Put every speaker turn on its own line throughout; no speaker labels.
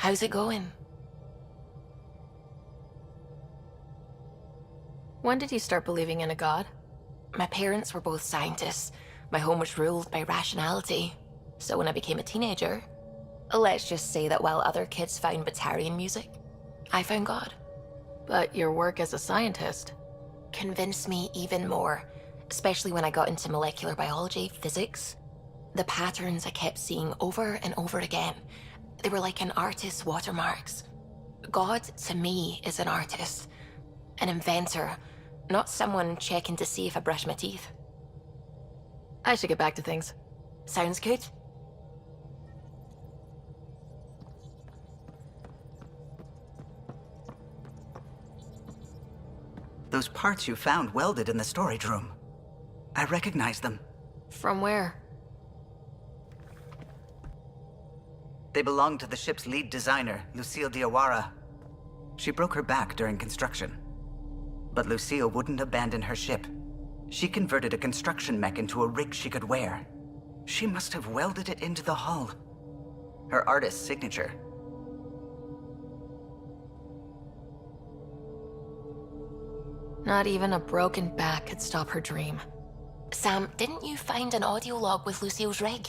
How's it going? When did you start believing in a god? My parents were both scientists. My home was ruled by rationality. So when I became a teenager, let's just say that while other kids found Batarian music, I found God. But your work as a scientist convinced me even more, especially when I got into molecular biology, physics. The patterns I kept seeing over and over again, they were like an artist's watermarks. God, to me, is an artist, an inventor, not someone checking to see if I brush my teeth. I should get back to things. Sounds good?
Those parts you found welded in the storage room. I recognize them.
From where?
They belong to the ship's lead designer, Lucille Diawara. She broke her back during construction. But Lucille wouldn't abandon her ship. She converted a construction mech into a rig she could wear. She must have welded it into the hull. Her artist's signature.
Not even a broken back could stop her dream. Sam, didn't you find an audio log with Lucille's rig?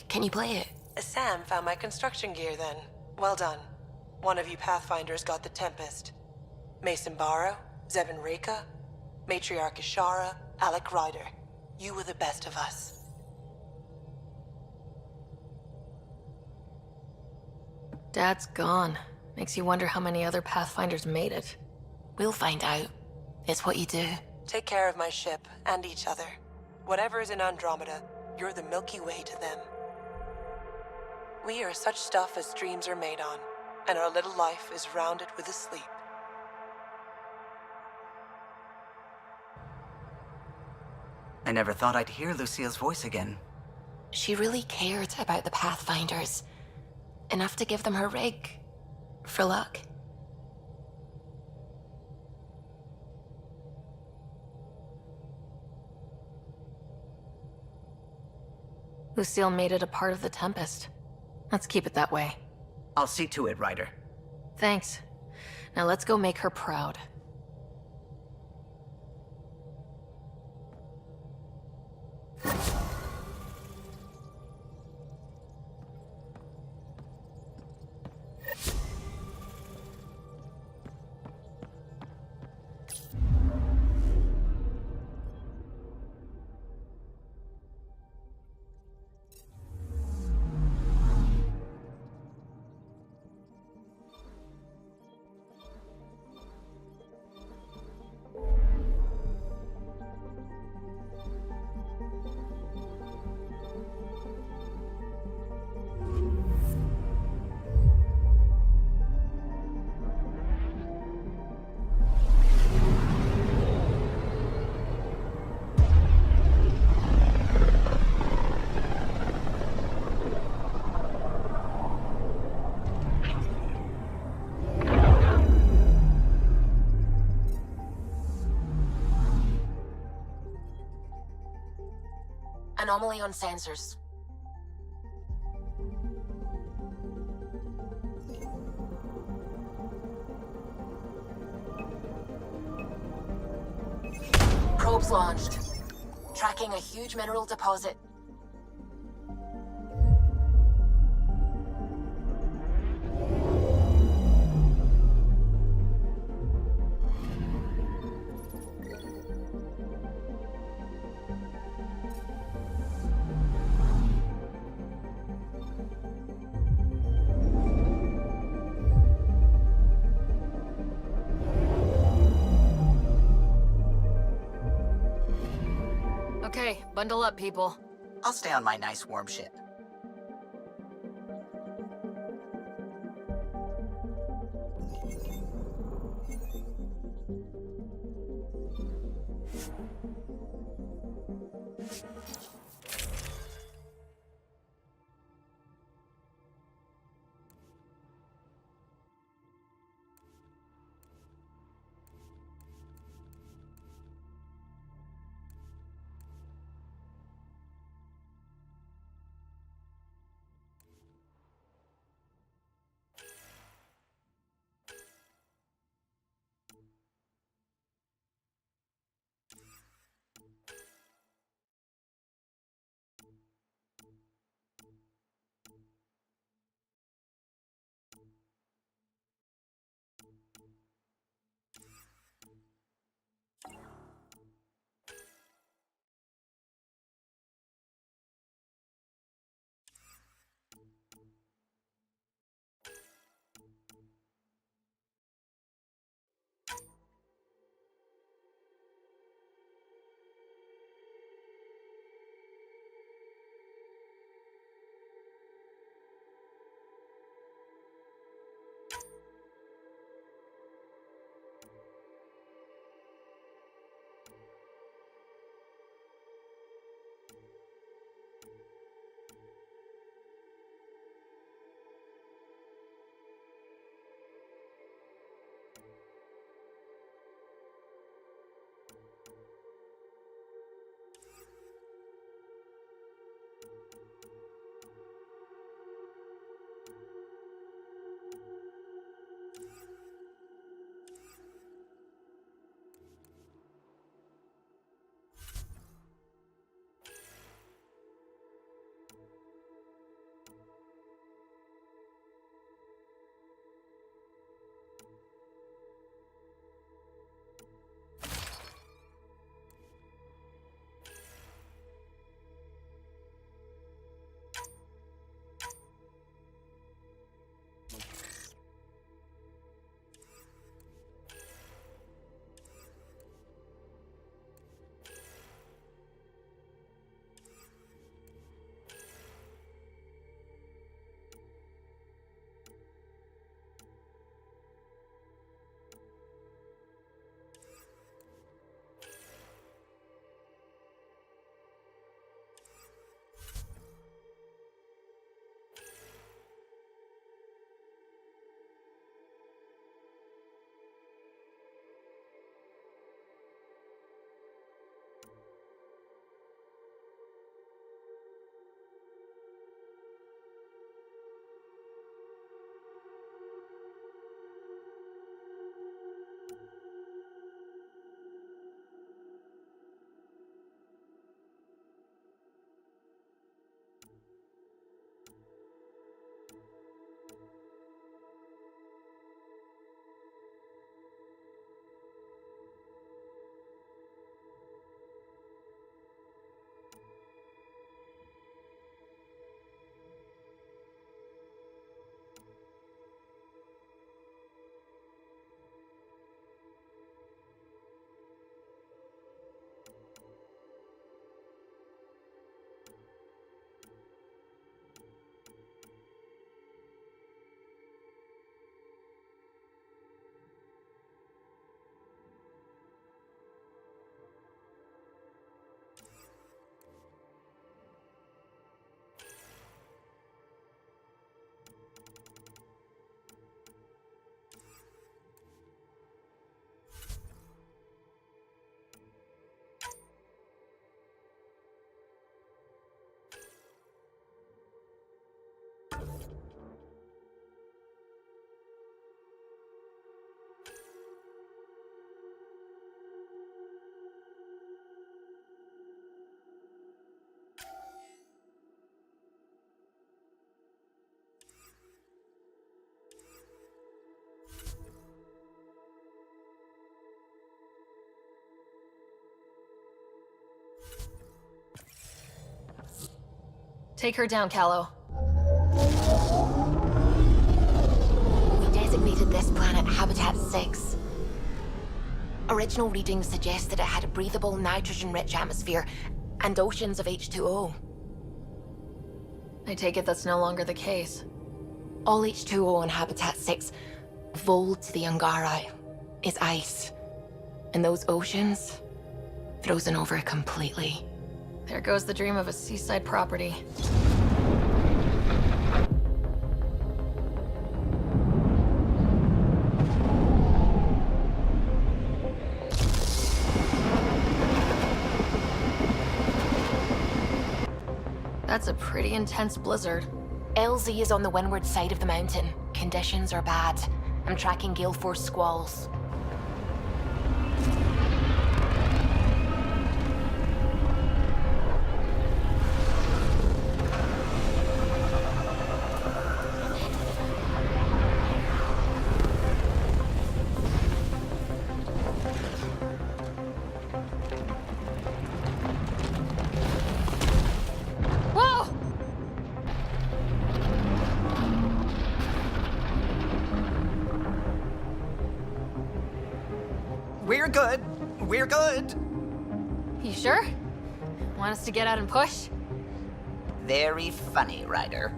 Can you play it?
Sam found my construction gear then. Well done. One of you Pathfinders got the Tempest. Mason Barrow, Zevin Reka, Matriarch Ishara, Alec Ryder. You were the best of us.
Dad's gone. Makes you wonder how many other Pathfinders made it. We'll find out. It's what you do.
Take care of my ship and each other. Whatever is in Andromeda, you're the Milky Way to them. We are such stuff as dreams are made on, and our little life is rounded with a sleep.
I never thought I'd hear Lucille's voice again.
She really cared about the Pathfinders. Enough to give them her rig. For luck. Lucille made it a part of the Tempest. Let's keep it that way.
I'll see to it, Ryder.
Thanks. Now let's go make her proud. Anomaly on sensors. Probes launched. Tracking a huge mineral deposit. Okay, bundle up, people.
I'll stay on my nice warm ship.
Take her down, Callow. We designated this planet Habitat 6. Original readings suggest that it had a breathable, nitrogen-rich atmosphere and oceans of H2O. I take it that's no longer the case. All H2O on Habitat 6, vold to the Angari, is ice. And those oceans, frozen over completely. There goes the dream of a seaside property. That's a pretty intense blizzard. LZ is on the windward side of the mountain. Conditions are bad. I'm tracking gale force squalls.
We're good. We're good.
You sure? Want us to get out and push?
Very funny, Ryder.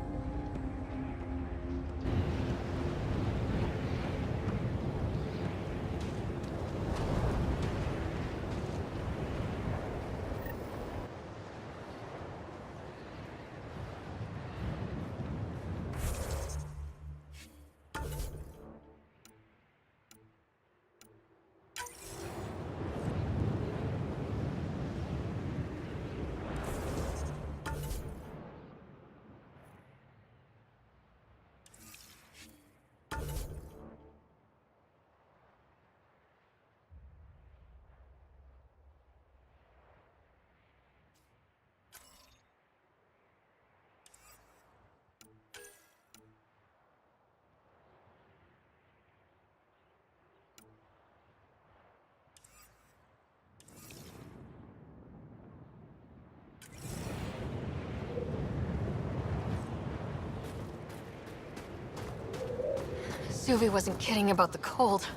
Suvi wasn't kidding about the cold.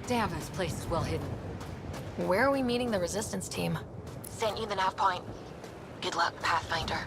Damn, this place is well hidden.
Where are we meeting the Resistance team?
Sent you the nav point. Good luck, Pathfinder.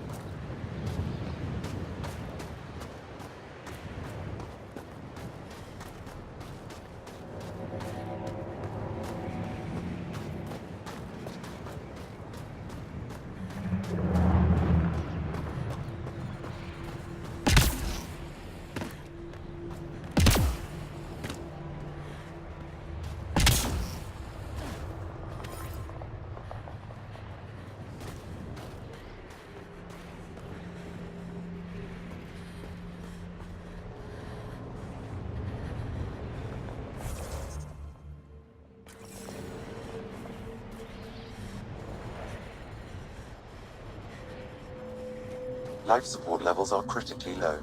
Life support levels are critically low.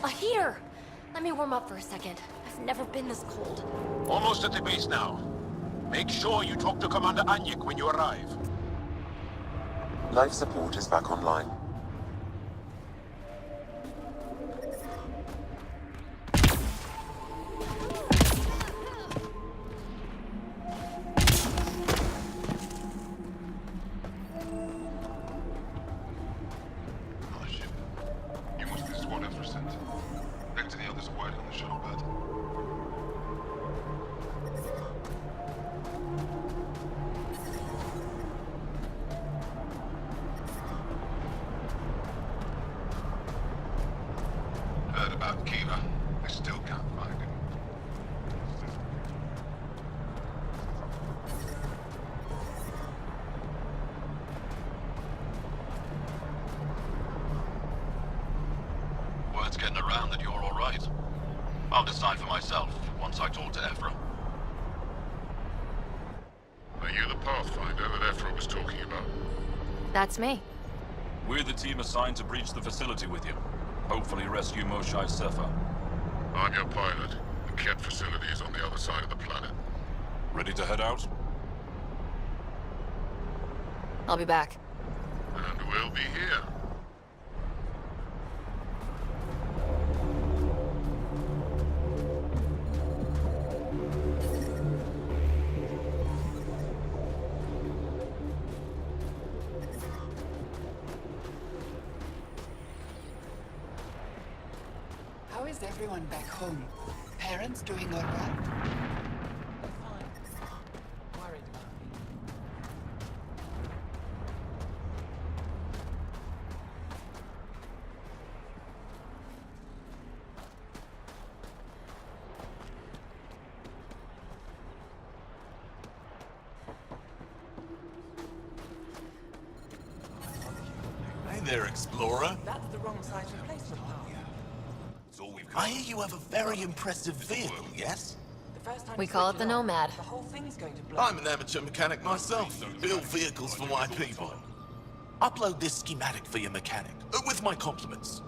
A heater! Let me warm up for a second. I've never been this cold.
Almost at the base now. Make sure you talk to Commander Anyik when you arrive.
Life support is back online.
I still can't find him. Word's getting around that you're all right. I'll decide for myself once I talk to Ephra.
Are you the Pathfinder that Ephra was talking about?
That's me.
We're the team assigned to breach the facility with you. Hopefully rescue Moshae Sefa.
I'm your pilot. The Ket facility is on the other side of the planet.
Ready to head out?
I'll be back.
And we'll be here.
How is everyone back home? Parents doing all right?
They're fine. Worried about me.
Hey there, Explorer.
That's the wrong size replacement part.
I hear you have a very impressive vehicle, yes?
The first time
We
you
call
switch
it the
on,
Nomad.
The whole thing's going to blow.
I'm an amateur mechanic myself. Build vehicles for my people. Upload this schematic for your mechanic, with my compliments.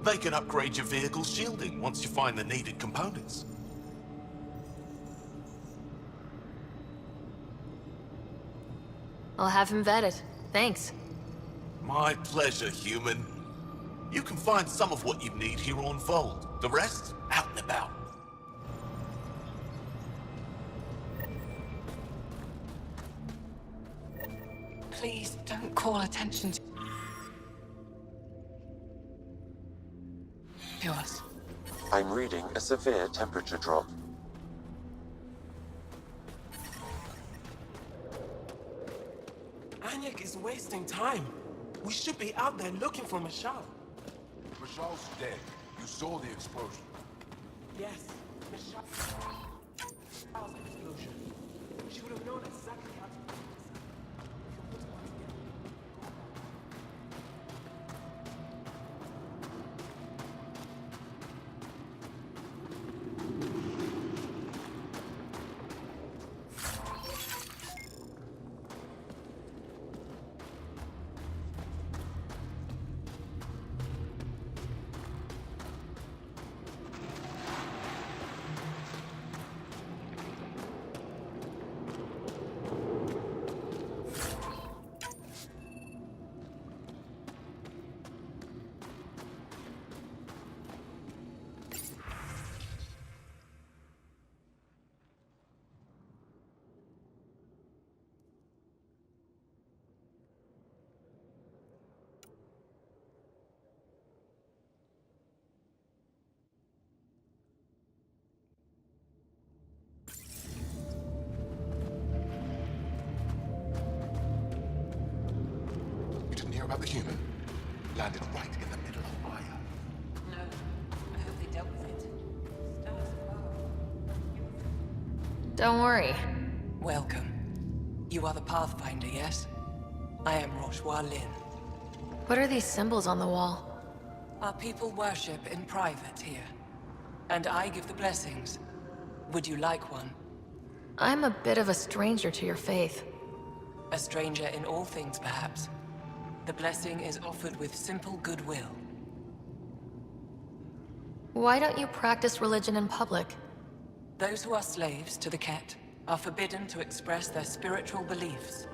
They can upgrade your vehicle's shielding once you find the needed components.
I'll have him vetted. Thanks.
My pleasure, human. You can find some of what you need here on Vold. The rest, out and about.
Please don't call attention to us.
I'm reading a severe temperature drop.
Anyek is wasting time. We should be out there looking for Michelle.
Michelle's dead. You saw the explosion.
Yes, Michelle's explosion. She would have known exactly how to do this.
About the human. Landed right in the middle of fire.
No. I hope they dealt with it. Stars above.
Don't worry.
Welcome. You are the Pathfinder, yes? I am Roshua Lin.
What are these symbols on the wall?
Our people worship in private here. And I give the blessings. Would you like one?
I'm a bit of a stranger to your faith.
A stranger in all things, perhaps. The blessing is offered with simple goodwill.
Why don't you practice religion in public?
Those who are slaves to the Ket are forbidden to express their spiritual beliefs.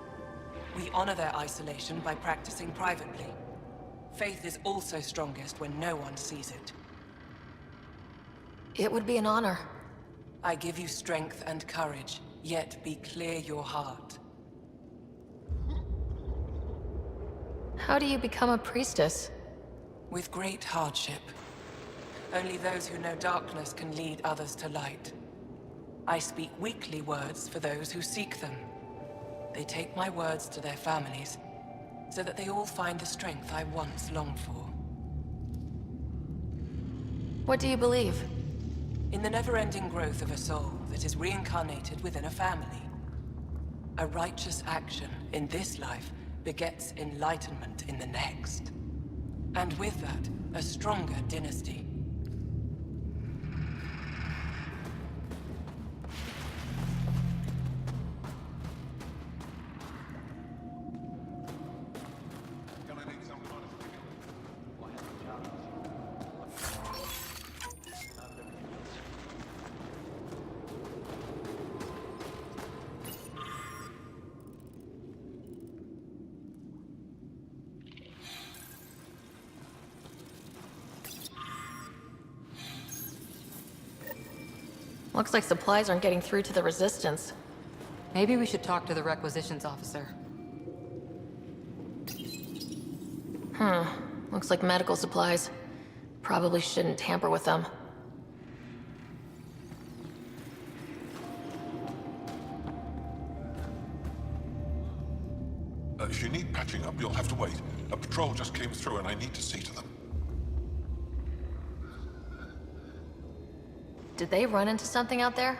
We honor their isolation by practicing privately. Faith is also strongest when no one sees it.
It would be an honor.
I give you strength and courage, yet be clear your heart.
How do you become a priestess?
With great hardship. Only those who know darkness can lead others to light. I speak weekly words for those who seek them. They take my words to their families, so that they all find the strength I once longed for.
What do you believe?
In the never-ending growth of a soul that is reincarnated within a family, a righteous action in this life begets enlightenment in the next. And with that, a stronger dynasty.
Looks like supplies aren't getting through to the Resistance.
Maybe we should talk to the requisitions officer.
Looks like medical supplies. Probably shouldn't tamper with them.
If you need patching up, you'll have to wait. A patrol just came through and I need to see to them.
Did they run into something out there?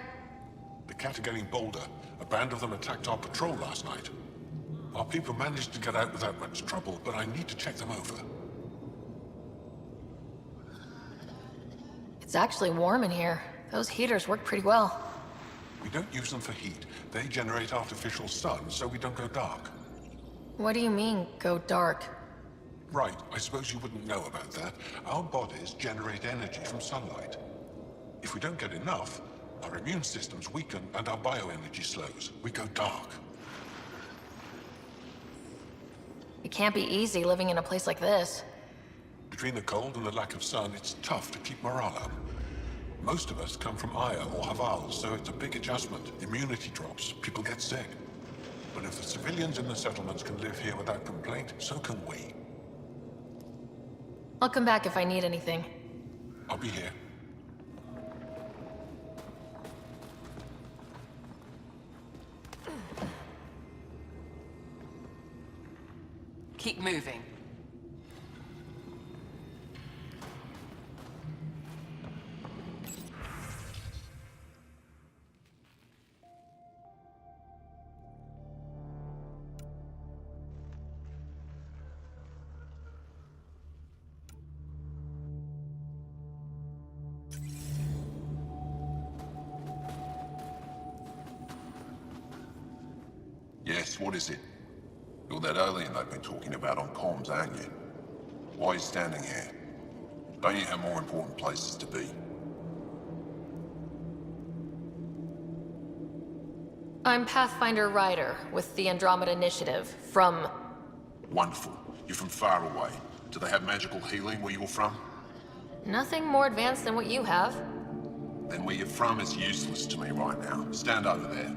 The Cat are getting bolder. A band of them attacked our patrol last night. Our people managed to get out without much trouble, but I need to check them over.
It's actually warm in here. Those heaters work pretty well.
We don't use them for heat. They generate artificial sun, so we don't go dark.
What do you mean, go dark?
Right, I suppose you wouldn't know about that. Our bodies generate energy from sunlight. If we don't get enough, our immune systems weaken and our bioenergy slows. We go dark.
It can't be easy living in a place like this.
Between the cold and the lack of sun, it's tough to keep morale up. Most of us come from Aya or Haval, so it's a big adjustment. Immunity drops, people get sick. But if the civilians in the settlements can live here without complaint, so can we.
I'll come back if I need anything.
I'll be here.
Keep moving.
Yes, what is it? You're that alien they've been talking about on comms, aren't you? Why are you standing here? Don't you have more important places to be?
I'm Pathfinder Ryder with the Andromeda Initiative from...
Wonderful. You're from far away. Do they have magical healing where you're from?
Nothing more advanced than what you have.
Then where you're from is useless to me right now. Stand over there.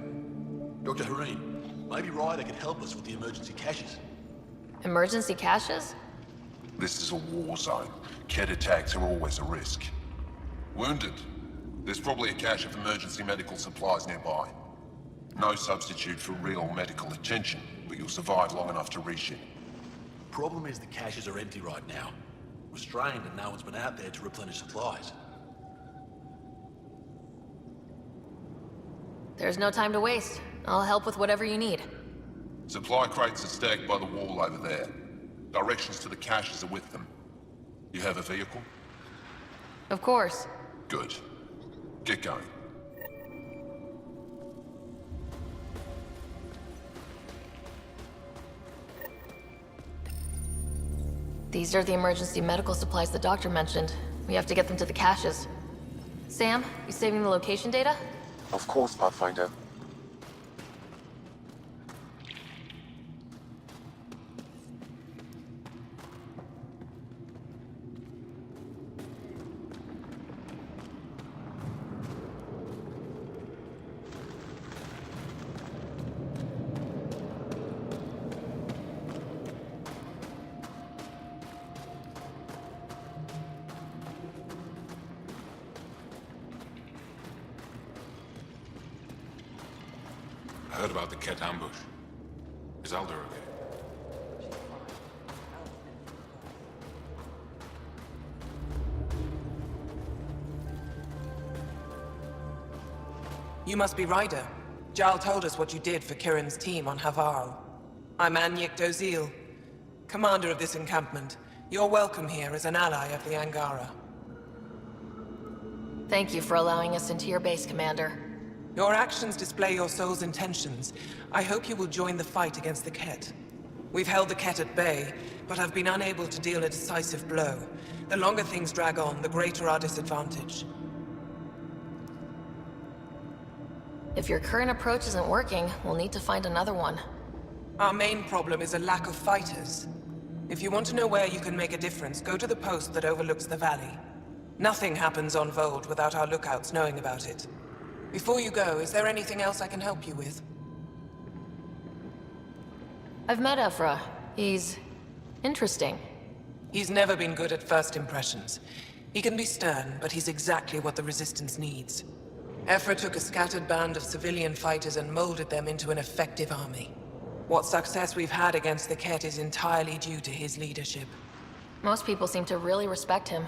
Dr. Hareen, maybe Ryder can help us with the emergency caches.
Emergency caches?
This is a war zone. Ket attacks are always a risk. Wounded? There's probably a cache of emergency medical supplies nearby. No substitute for real medical attention, but you'll survive long enough to reship.
Problem is the caches are empty right now. We're strained and no one's been out there to replenish supplies.
There's no time to waste. I'll help with whatever you need.
Supply crates are stacked by the wall over there. Directions to the caches are with them. You have a vehicle?
Of course.
Good. Get going.
These are the emergency medical supplies the doctor mentioned. We have to get them to the caches. Sam, you saving the location data?
Of course, Pathfinder.
I heard about the Ket ambush. Is Alder okay?
You must be Ryder. Jarl told us what you did for Kirin's team on Havarl. I'm Anyek Dozil, commander of this encampment. You're welcome here as an ally of the Angara.
Thank you for allowing us into your base, Commander.
Your actions display your soul's intentions. I hope you will join the fight against the Ket. We've held the Ket at bay, but have been unable to deal a decisive blow. The longer things drag on, the greater our disadvantage.
If your current approach isn't working, we'll need to find another one.
Our main problem is a lack of fighters. If you want to know where you can make a difference, go to the post that overlooks the valley. Nothing happens on Vold without our lookouts knowing about it. Before you go, is there anything else I can help you with?
I've met Ephra. He's interesting.
He's never been good at first impressions. He can be stern, but he's exactly what the Resistance needs. Ephra took a scattered band of civilian fighters and molded them into an effective army. What success we've had against the Ket is entirely due to his leadership.
Most people seem to really respect him.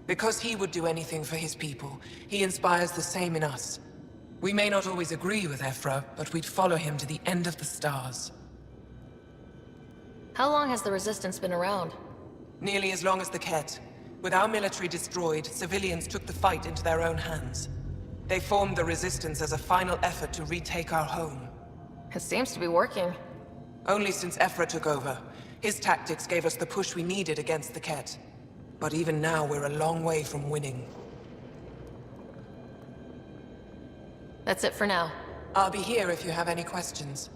Because he would do anything for his people, he inspires the same in us. We may not always agree with Ephra, but we'd follow him to the end of the stars.
How long has the Resistance been around?
Nearly as long as the Ket. With our military destroyed, civilians took the fight into their own hands. They formed the Resistance as a final effort to retake our home.
It seems to be working.
Only since Ephra took over. His tactics gave us the push we needed against the Ket. But even now, we're a long way from winning.
That's it for now.
I'll be here if you have any questions.